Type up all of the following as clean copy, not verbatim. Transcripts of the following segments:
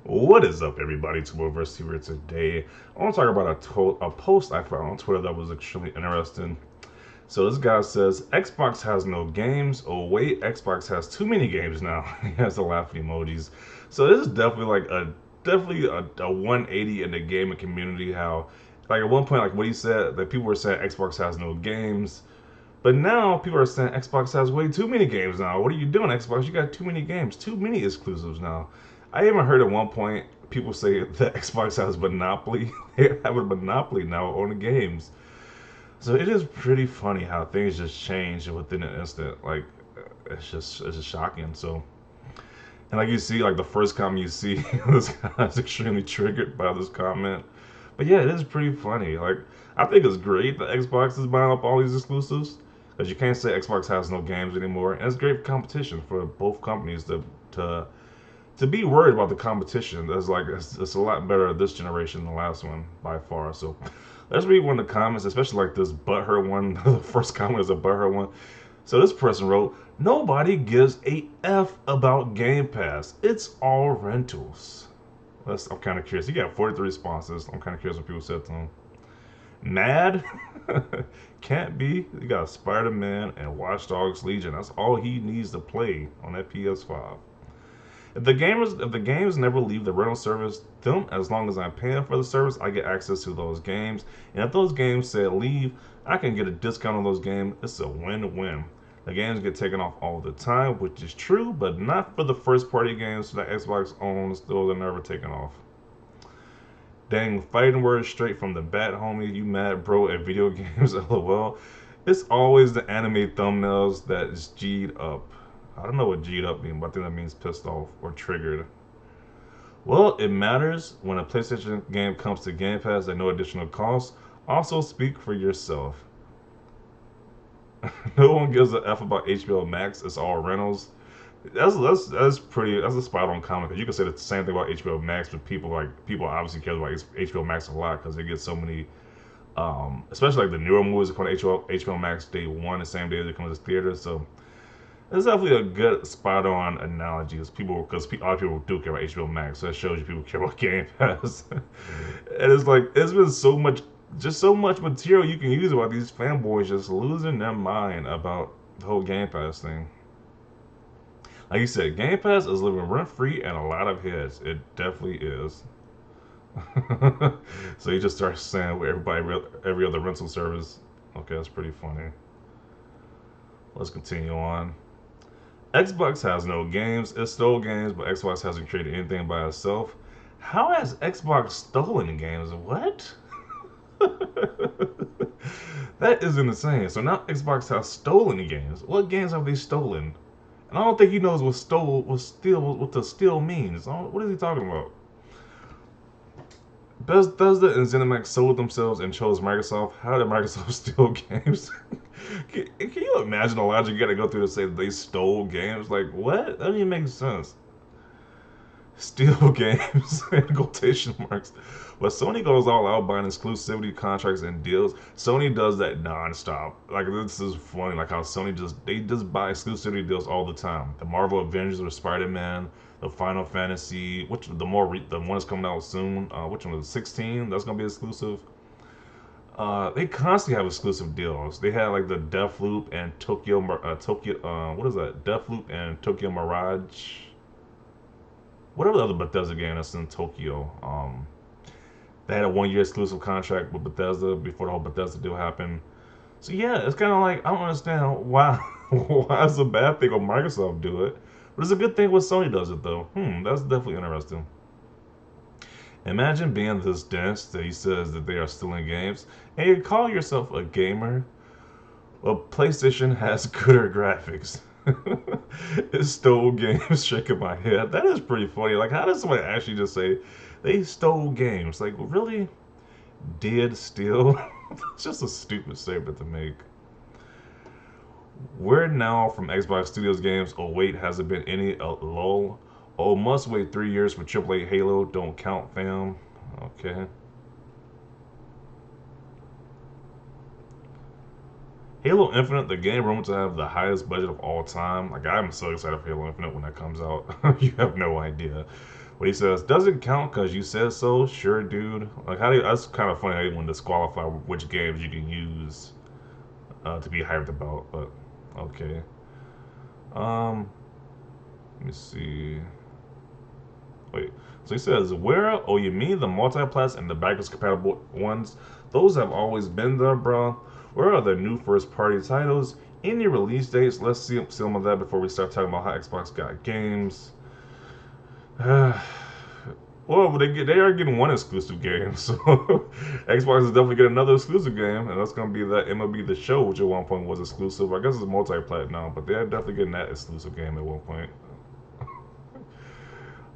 What is up, everybody? Tomoverse here today. I want to talk about a post I found on Twitter that was extremely interesting. So this guy says Xbox has no games. Oh wait, Xbox has too many games now. He has the laughing emojis. So this is definitely a 180 in the gaming community. How like at one point, like what he said, that people were saying Xbox has no games. But now people are saying Xbox has way too many games now. What are you doing, Xbox? You got too many games, too many exclusives now. I even heard at one point people say that Xbox has monopoly. They have a monopoly now on the games. So it is pretty funny how things just change within an instant. Like it's just shocking. So and like you see, like the first comment you see, this guy's extremely triggered by this comment. But yeah, it is pretty funny. Like I think it's great that Xbox is buying up all these exclusives because you can't say Xbox has no games anymore, and it's great competition for both companies to to be worried about the competition. That's like it's a lot better this generation than the last one by far. So let's read one of the comments, especially like this butthurt one. The first comment is a butthurt one. So this person wrote, "Nobody gives a f about Game Pass. It's all rentals." I'm kind of curious. He got 43 responses. I'm kind of curious what people said to him. Mad? Can't be. You got Spider Man and Watch Dogs Legion. That's all he needs to play on that PS5. If the games never leave the rental service, then as long as I'm paying for the service, I get access to those games. And if those games say leave, I can get a discount on those games. It's a win-win. The games get taken off all the time, which is true, but not for the first-party games that Xbox owns. Those are never taken off. Dang, fighting words straight from the bat, homie. You mad, bro, at video games? LOL. It's always the anime thumbnails that is G'd up. I don't know what G'd up means, but I think that means pissed off or triggered. Well, it matters when a PlayStation game comes to Game Pass at no additional cost. Also, speak for yourself. No one gives a F about HBO Max. It's all rentals. That's a spot on comment because you can say the same thing about HBO Max, but people obviously care about HBO Max a lot because they get so many, especially like the newer movies come to HBO Max day one, the same day they come to the theater. So it's definitely a good spot on analogy because a lot of people do care about HBO Max. So that shows you people care about Game Pass, and it's like it's been so much material you can use about these fanboys just losing their mind about the whole Game Pass thing. Like you said, Game Pass is living rent free and a lot of heads. It definitely is. So you just start saying with every other rental service. Okay, that's pretty funny. Let's continue on. Xbox has no games. It stole games, but Xbox hasn't created anything by itself. How has Xbox stolen games? What? That is insane. So now Xbox has stolen games. What games have they stolen? And I don't think he knows what the steal means. What is he talking about? Bethesda and ZeniMax sold themselves and chose Microsoft. How did Microsoft steal games? Can you imagine the logic you got to go through to say that they stole games? Like what? That doesn't even make sense. Steal games in quotation marks. But Sony goes all out buying exclusivity contracts and deals. Sony does that nonstop. Like this is funny. Like how Sony just buy exclusivity deals all the time. The Marvel Avengers with Spider-Man, the Final Fantasy, the one that's coming out soon. Which one was it? 16? That's gonna be exclusive. They constantly have exclusive deals. They had like the Deathloop and Tokyo. What is that? Deathloop and Tokyo Mirage, whatever the other Bethesda game that's in Tokyo. They had a 1 year exclusive contract with Bethesda before the whole Bethesda deal happened. So yeah, it's kind of like I don't understand why why it's a bad thing when Microsoft do it, but it's a good thing when Sony does it though. That's definitely interesting. Imagine being this dense that he says that they are stealing games, and you call yourself a gamer. Well, PlayStation has gooder graphics. It stole games, shaking my head. That is pretty funny. Like, how does somebody actually just say they stole games? Like, really? Did steal? It's just a stupid statement to make. Where now from Xbox Studios games? Oh, wait, has it been any? Lol. Oh, must wait 3 years for AAA Halo. Don't count, fam. Okay. Halo Infinite, the game rumored to have the highest budget of all time. Like I'm so excited for Halo Infinite when that comes out. You have no idea. But he says, doesn't count because you said so. Sure, dude. Like, how do you, that's kind of funny how you want to disqualify which games you can use to be hyped about. But okay. Um, Let me see. Wait. So he says, where? Oh, you mean the multiplats and the backwards compatible ones? Those have always been there, bro. Where are the new first party titles? Any release dates? Let's see some of that before we start talking about how Xbox got games. Well, they are getting one exclusive game, so Xbox is definitely getting another exclusive game, and that's gonna be that MLB The Show, which at one point was exclusive. I guess it's multi-plat now, but they're definitely getting that exclusive game at one point.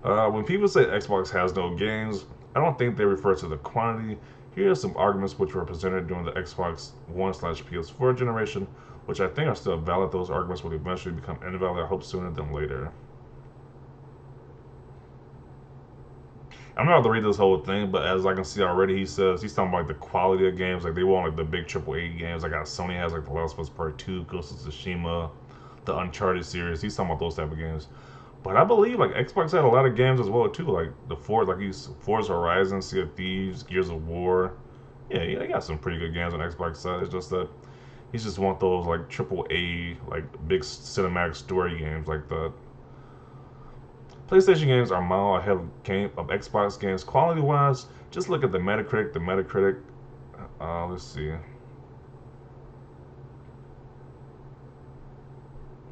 When people say Xbox has no games, I don't think they refer to the quantity. Here are some arguments which were presented during the Xbox One/PS4 generation, which I think are still valid. Those arguments will eventually become invalid, I hope sooner than later. I'm not going to read this whole thing, but as I can see already, he says he's talking about like the quality of games. Like they want like the big AAA games. Like Sony has like The Last of Us Part 2, Ghost of Tsushima, the Uncharted series. He's talking about those type of games. But I believe like Xbox had a lot of games as well too, like the Forza Horizon, Sea of Thieves, Gears of War. Yeah, they got some pretty good games on Xbox side. It's just that he's just want those like triple A, like big cinematic story games like that. PlayStation games are mile ahead of Xbox games quality wise. Just look at the Metacritic. Let's see.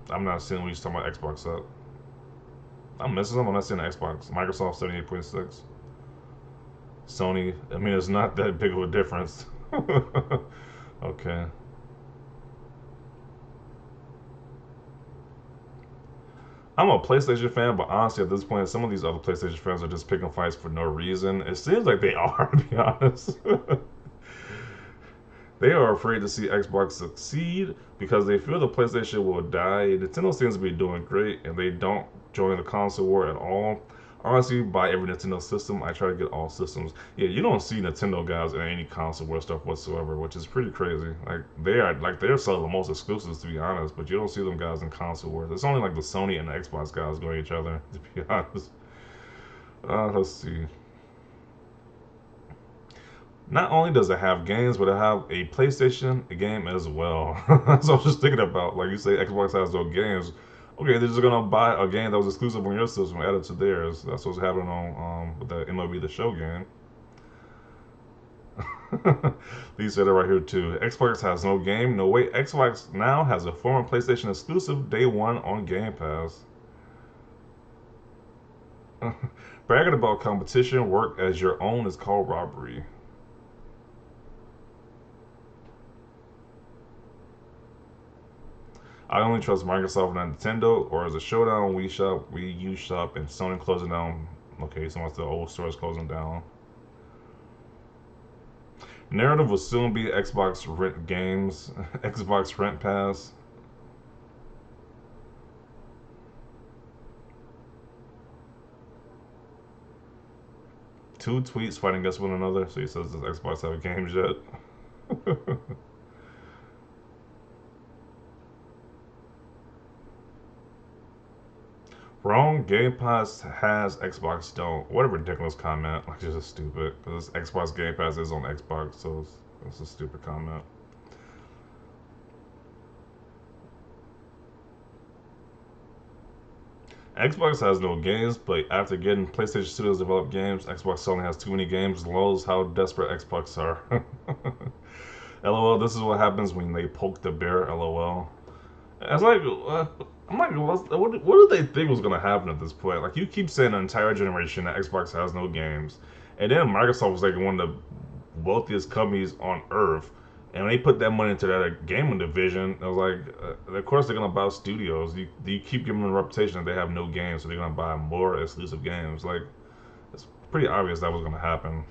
I'm not seeing what he's talking about Xbox up. I'm missing them. I'm not seeing the Xbox. Microsoft 78.6. Sony. I mean, it's not that big of a difference. Okay. I'm a PlayStation fan, but honestly, at this point, some of these other PlayStation fans are just picking fights for no reason. It seems like they are, to be honest. They are afraid to see Xbox succeed because they fear the PlayStation will die. Nintendo seems to be doing great, and they don't join the console war at all. Honestly, buy every Nintendo system. I try to get all systems. Yeah, you don't see Nintendo guys in any console war stuff whatsoever, which is pretty crazy. They're selling the most exclusives to be honest, but you don't see them guys in console wars. It's only like the Sony and the Xbox guys going at each other, to be honest. Let's see. Not only does it have games, but it have a PlayStation game as well. That's what I was just thinking about. Like you say, Xbox has no games. Okay, they're just gonna buy a game that was exclusive on your system and add it to theirs. That's what's happening on with the MLB The Show game. Lee said it right here too. Xbox has no game. No way. Xbox now has a former PlayStation exclusive day one on Game Pass. Bragging about competition work as your own is called robbery. I only trust Microsoft and Nintendo, or as a showdown, Wii U Shop, and Sony closing down. Okay, some of the old stores closing down. Narrative will soon be Xbox Rent Games, Xbox Rent Pass. Two tweets fighting against one another. So he says, does Xbox have games yet? Wrong. Game Pass has Xbox don't. What a ridiculous comment. Like, just stupid. Because Xbox Game Pass is on Xbox, so it's a stupid comment. Xbox has no games, but after getting PlayStation Studios developed games, Xbox only has too many games. Lows how desperate Xbox are. LOL, this is what happens when they poke the bear. LOL. It's like, I'm like, what do they think was going to happen at this point? Like, you keep saying an entire generation that Xbox has no games, and then Microsoft was like one of the wealthiest companies on earth, and they put that money into that gaming division. I was like, of course they're going to buy studios. You keep giving them a reputation that they have no games, so they're going to buy more exclusive games. Like, it's pretty obvious that was going to happen.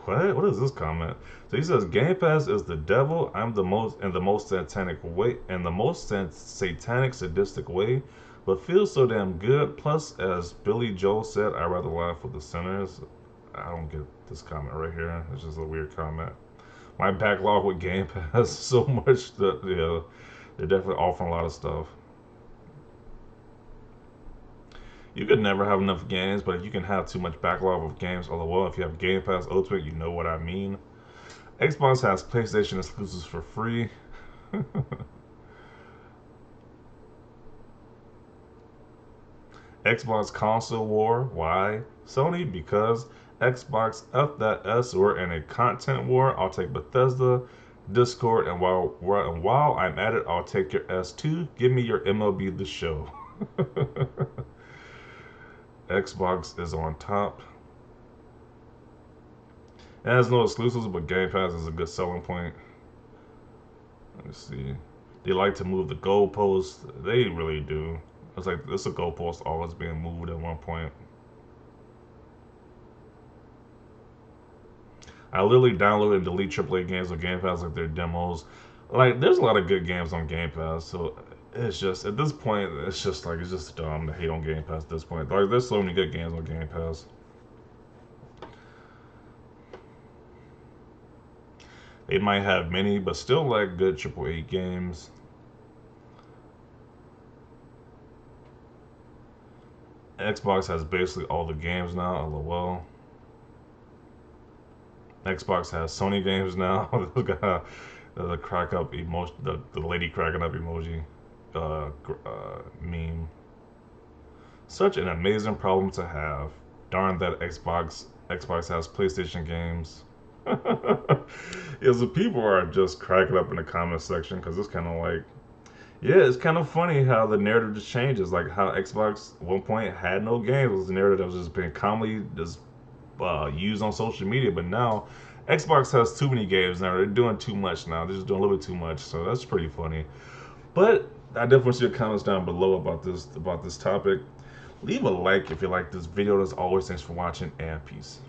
What? What is this comment? So he says Game Pass is the devil. I'm the most in the most satanic way, in the most satanic sadistic way, but feels so damn good. Plus, as Billy Joel said, I rather laugh with the sinners. I don't get this comment right here. It's just a weird comment. My backlog with Game Pass so much that they're definitely offering a lot of stuff. You could never have enough games, but if you can have too much backlog of games, although if you have Game Pass Ultimate, you know what I mean. Xbox has PlayStation exclusives for free. Xbox console war. Why? Sony, because Xbox F that S. We're in a content war. I'll take Bethesda, Discord, and while I'm at it, I'll take your S2. Give me your MLB The Show. Xbox is on top. It has no exclusives, but Game Pass is a good selling point. Let me see. They like to move the goalposts. They really do. It's like this a goalpost always being moved at one point. I literally download and delete AAA games on Game Pass like they're demos. Like there's a lot of good games on Game Pass, so it's just at this point it's just dumb to hate on Game Pass at this point. Like there's so many good games on Game Pass. They might have many, but still like good AAA games. Xbox has basically all the games now. LOL. Xbox has Sony games now. The crack up emoji, the lady cracking up emoji, meme. Such an amazing problem to have. Darn that Xbox has PlayStation games. Yeah, so people are just cracking up in the comment section because it's kind of like, yeah, it's kind of funny how the narrative just changes. Like how Xbox at one point had no games, it was a narrative that was just being commonly just used on social media, but now Xbox has too many games now. They're doing too much now. They're just doing a little bit too much, so that's pretty funny. But I definitely see your comments down below about this topic. Leave a like if you like this video. As always, thanks for watching and peace.